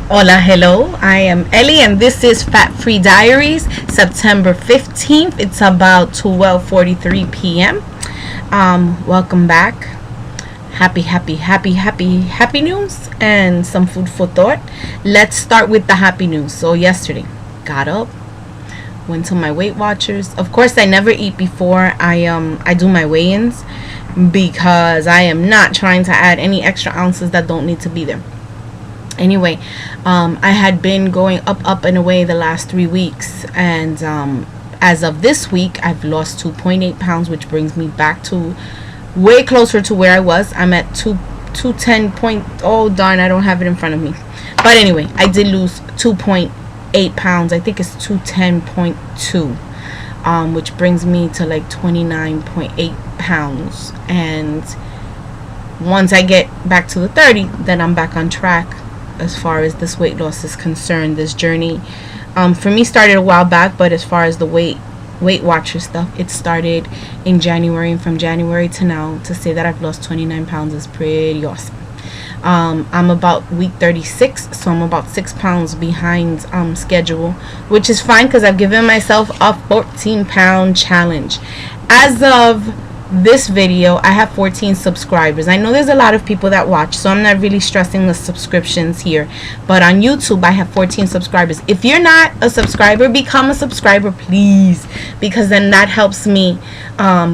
Hola, hello. I am Ellie, and this is Fat Free Diaries, September 15th. It's about 12:43 p.m. Welcome back. Happy news and some food for thought. Let's start with the happy news. So yesterday, got up, went to my Weight Watchers. Of course, I never eat before I do my weigh-ins because I am not trying to add any extra ounces that don't need to be there. Anyway, I had been going up and away the last 3 weeks, and as of this week I've lost 2.8 pounds, which brings me back to way closer to where I was. I'm at 210 point, oh darn, I don't have it in front of me, but anyway, I did lose 2.8 pounds. I think it's 210.2, which brings me to like 29.8 pounds, and once I get back to the 30, then I'm back on track as far as this weight loss is concerned. This journey for me started a while back, but as far as the Weight Watcher stuff, it started in January, and from January to now, to say that I've lost 29 pounds is pretty awesome. I'm about week 36, so I'm about 6 pounds behind schedule, which is fine because I've given myself a 14-pound challenge. As of this video, I have 14 subscribers. I know there's a lot of people that watch, so I'm not really stressing the subscriptions here, but on YouTube I have 14 subscribers. If you're not a subscriber, become a subscriber, please, because then that helps me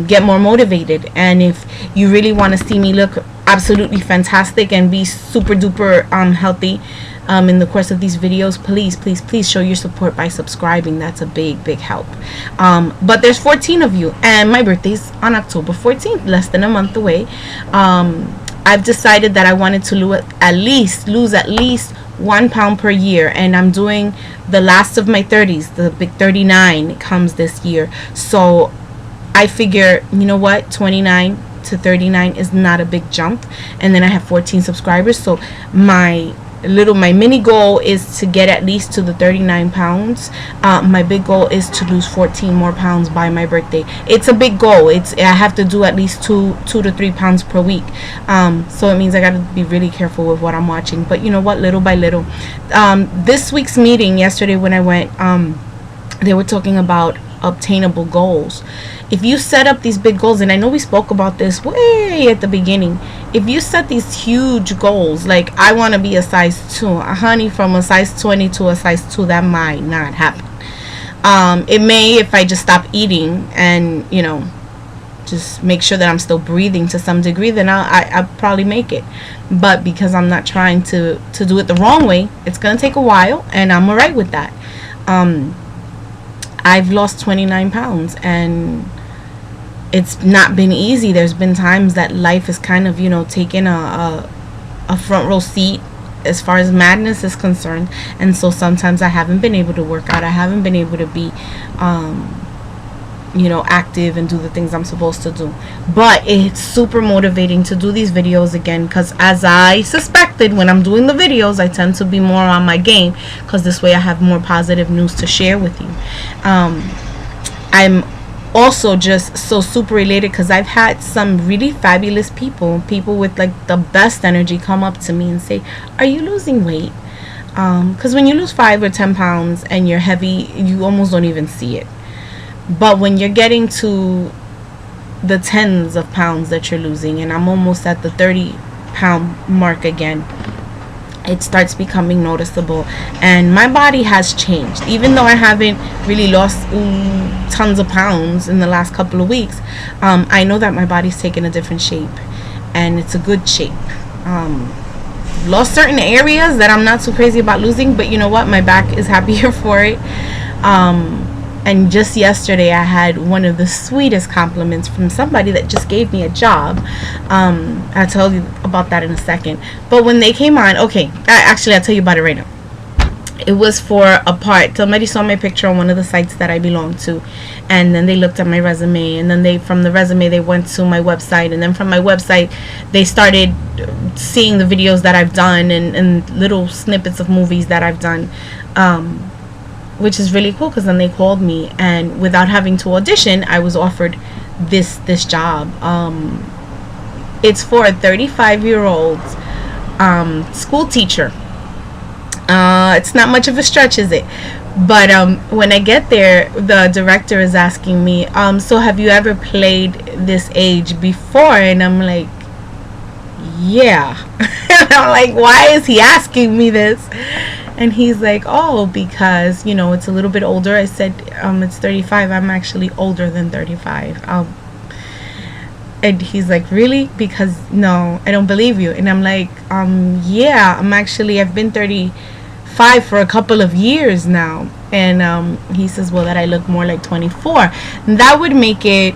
get more motivated. And if you really want to see me look absolutely fantastic and be super duper healthy in the course of these videos, please show your support by subscribing. That's a big help. But there's 14 of you, and my birthday's on October 14th, less than a month away. I've decided that I wanted to lose at least 1 pound per year, and I'm doing the last of my 30s. The big 39 comes this year, so I figure, you know what, 29 to 39 is not a big jump, and then I have 14 subscribers, so my mini goal is to get at least to the 39 pounds. My big goal is to lose 14 more pounds by my birthday. It's a big goal. I have to do at least 2 to 3 pounds per week, so it means I got to be really careful with what I'm watching. But you know what, little by little, this week's meeting yesterday when I went, they were talking about obtainable goals. If you set up these big goals, and I know we spoke about this way at the beginning, if you set these huge goals, like I want to be a size 2, honey, from a size 20 to a size 2, that might not happen. It may if I just stop eating and, you know, just make sure that I'm still breathing to some degree, then I'll probably make it. But because I'm not trying to do it the wrong way, it's gonna take a while, and I'm alright with that. I've lost 29 pounds, and it's not been easy. There's been times that life is kind of, you know, taken a front row seat as far as madness is concerned, and so sometimes I haven't been able to work out. I haven't been able to be you know, active and do the things I'm supposed to do. But it's super motivating to do these videos again, because as I suspected, when I'm doing the videos, I tend to be more on my game, because this way I have more positive news to share with you. I'm also just so super elated because I've had some really fabulous people with like the best energy come up to me and say, are you losing weight? Because when you lose 5 or 10 pounds and you're heavy, you almost don't even see it. But when you're getting to the tens of pounds that you're losing, and I'm almost at the 30-pound mark again, it starts becoming noticeable. And my body has changed. Even though I haven't really lost tons of pounds in the last couple of weeks, I know that my body's taken a different shape, and it's a good shape. Lost certain areas that I'm not so crazy about losing, but you know what, my back is happier for it. And just yesterday I had one of the sweetest compliments from somebody that just gave me a job. I'll tell you about that in a second. But when they came on, okay, I'll tell you about it right now. It was for a part. Somebody saw my picture on one of the sites that I belong to, and then they looked at my resume, and then from the resume they went to my website, and then from my website they started seeing the videos that I've done and little snippets of movies that I've done, which is really cool, because then they called me, and without having to audition, I was offered this job. It's for a 35-year-old school teacher. It's not much of a stretch, is it? But when I get there, the director is asking me, so have you ever played this age before? And I'm like, yeah. And I'm like, why is he asking me this? And he's like, oh, because, it's a little bit older. I said, it's 35. I'm actually older than 35. And he's like, really? Because no, I don't believe you. And I'm like, yeah, I've been 35 for a couple of years now. And he says, well, that I look more like 24. And that would make it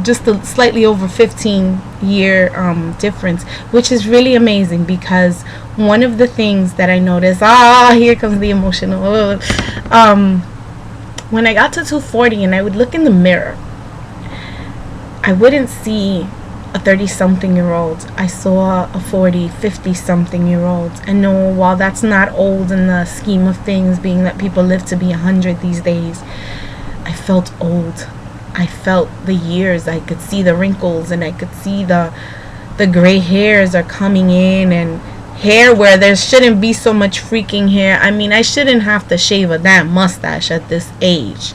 just a slightly over 15-year difference, which is really amazing, because one of the things that I noticed, here comes the emotional, when I got to 240 and I would look in the mirror, I wouldn't see a 30-something-year-old. I saw a 40, 50-something-year-old. And no, while that's not old in the scheme of things, being that people live to be 100 these days, I felt old. I felt the years. I could see the wrinkles, and I could see the gray hairs are coming in, and hair where there shouldn't be so much freaking hair. I mean, I shouldn't have to shave a damn mustache at this age.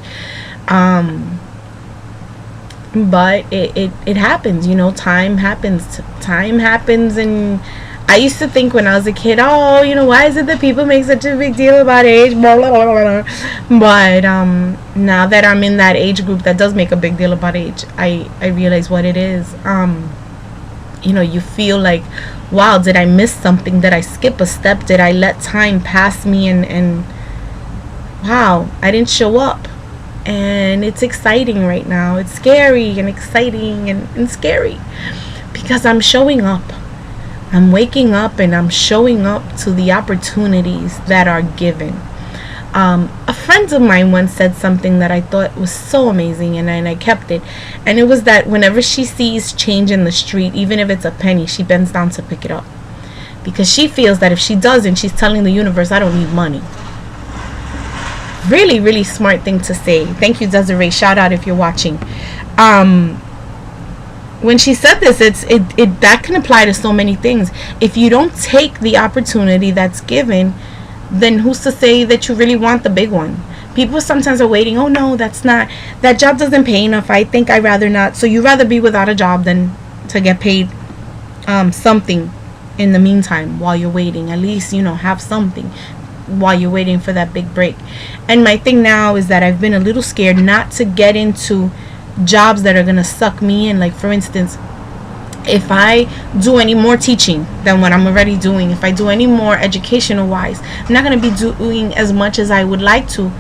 But it happens, time happens. And I used to think when I was a kid, why is it that people make such a big deal about age, blah, blah, blah, blah. But now that I'm in that age group that does make a big deal about age, I realize what it is. You feel like, wow, did I miss something? Did I skip a step? Did I let time pass me? And wow, I didn't show up. And it's exciting right now. It's scary and exciting and scary, because I'm showing up. I'm waking up and I'm showing up to the opportunities that are given. A friend of mine once said something that I thought was so amazing, and I kept it. And it was that whenever she sees change in the street, even if it's a penny, she bends down to pick it up, because she feels that if she doesn't, she's telling the universe, I don't need money. Really, really smart thing to say. Thank you, Desiree. Shout out if you're watching. When she said this, it that can apply to so many things. If you don't take the opportunity that's given, then who's to say that you really want the big one? People sometimes are waiting. Oh no, that job doesn't pay enough. I think I'd rather not. So you'd rather be without a job than to get paid something in the meantime while you're waiting. At least, have something while you're waiting for that big break. And my thing now is that I've been a little scared not to get into jobs that are going to suck me in. Like, for instance, if I do any more teaching than what I'm already doing, if I do any more educational wise, I'm not going to be doing as much as I would like to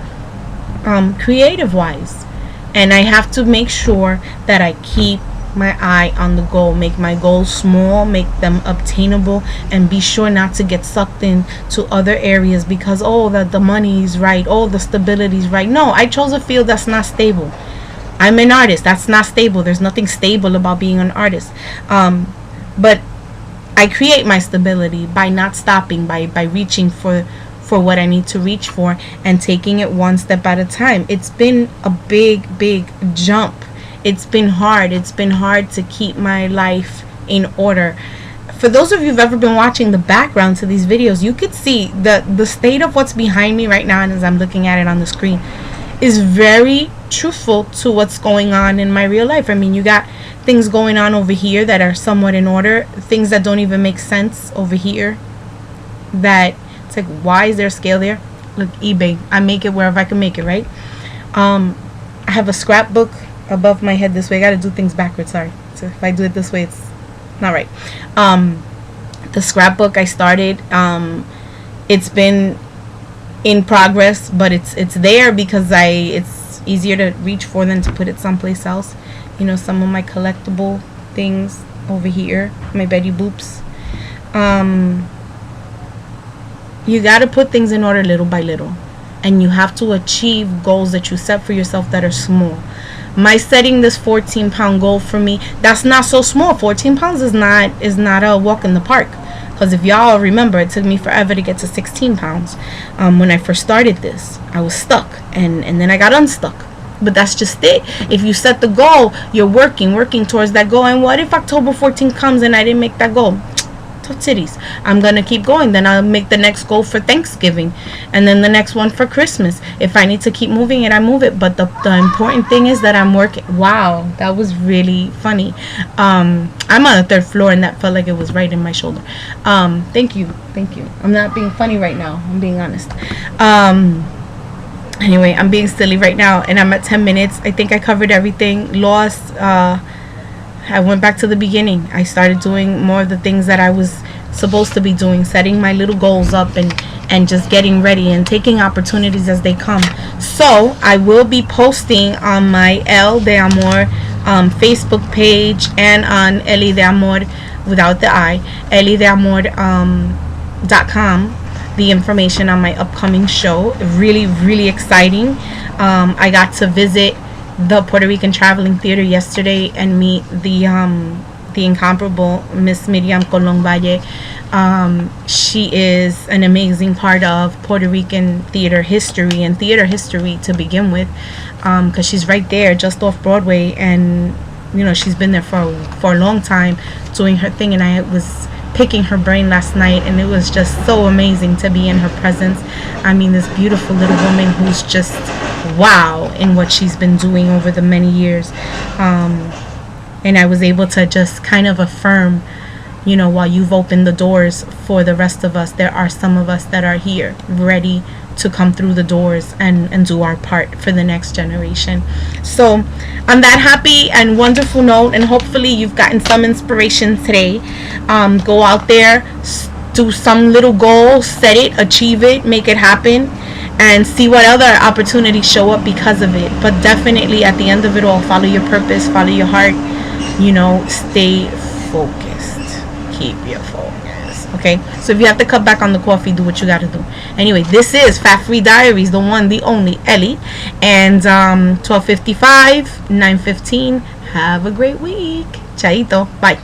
creative wise. And I have to make sure that I keep my eye on the goal, make my goals small, make them obtainable, and be sure not to get sucked in to other areas because the money is right, the stability is right. No, I chose a field that's not stable. I'm an artist. That's not stable. There's nothing stable about being an artist. But I create my stability by not stopping, by reaching for what I need to reach for and taking it one step at a time. It's been a big jump. It's been hard. It's been hard to keep my life in order. For those of you who've ever been watching the background to these videos, you could see the state of what's behind me right now, and as I'm looking at it on the screen, is very truthful to what's going on in my real life. I mean, you got things going on over here that are somewhat in order, things that don't even make sense over here, that it's like, why is there a scale there? Look, eBay, I make it wherever I can make it, right? I have a scrapbook above my head this way. I gotta do things backwards, sorry. So if I do it this way, it's not right. The scrapbook I started, it's been in progress, but it's there because it's easier to reach for than to put it someplace else. You know, some of my collectible things over here, my Betty Boops. You got to put things in order little by little, and you have to achieve goals that you set for yourself that are small. My setting this 14-pound goal for me, that's not so small. 14 pounds is not a walk in the park. Because if y'all remember, it took me forever to get to 16 pounds. When I first started this, I was stuck, and then I got unstuck. But that's just it. If you set the goal, you're working towards that goal. And what if October 14th comes and I didn't make that goal? titties. I'm gonna keep going. Then I'll make the next goal for Thanksgiving, and then the next one for Christmas. If I need to keep moving it, I move it. But the important thing is that I'm working. Wow, that was really funny. I'm on the third floor, and that felt like it was right in my shoulder. Thank you. I'm not being funny right now. I'm being honest. Anyway, I'm being silly right now, and I'm at 10 minutes. I think I covered everything. Lost. I went back to the beginning. I started doing more of the things that I was supposed to be doing, setting my little goals up, and just getting ready and taking opportunities as they come. So I will be posting on my El de Amor Facebook page and on Eli de Amor without the I, elideamor.com, the information on my upcoming show. Really, really exciting. I got to visit the Puerto Rican Traveling Theater yesterday and meet the incomparable Miss Miriam Colon Valle. She is an amazing part of Puerto Rican theater history and theater history to begin with, because she's right there just off Broadway, and she's been there for a long time doing her thing. And I was picking her brain last night, and it was just so amazing to be in her presence. I mean, this beautiful little woman who's just wow in what she's been doing over the many years. And I was able to just kind of affirm, while you've opened the doors for the rest of us, there are some of us that are here ready to come through the doors and do our part for the next generation. So on that happy and wonderful note, and hopefully you've gotten some inspiration today, go out there, do some little goal, set it, achieve it, make it happen, and see what other opportunities show up because of it. But definitely at the end of it all, follow your purpose, follow your heart, stay focused, keep your focus. Okay, so if you have to cut back on the coffee, do what you gotta do. Anyway, this is Fat Free Diaries, the one, the only Ellie, and 12:55, 9:15. Have a great week. Chaito, bye.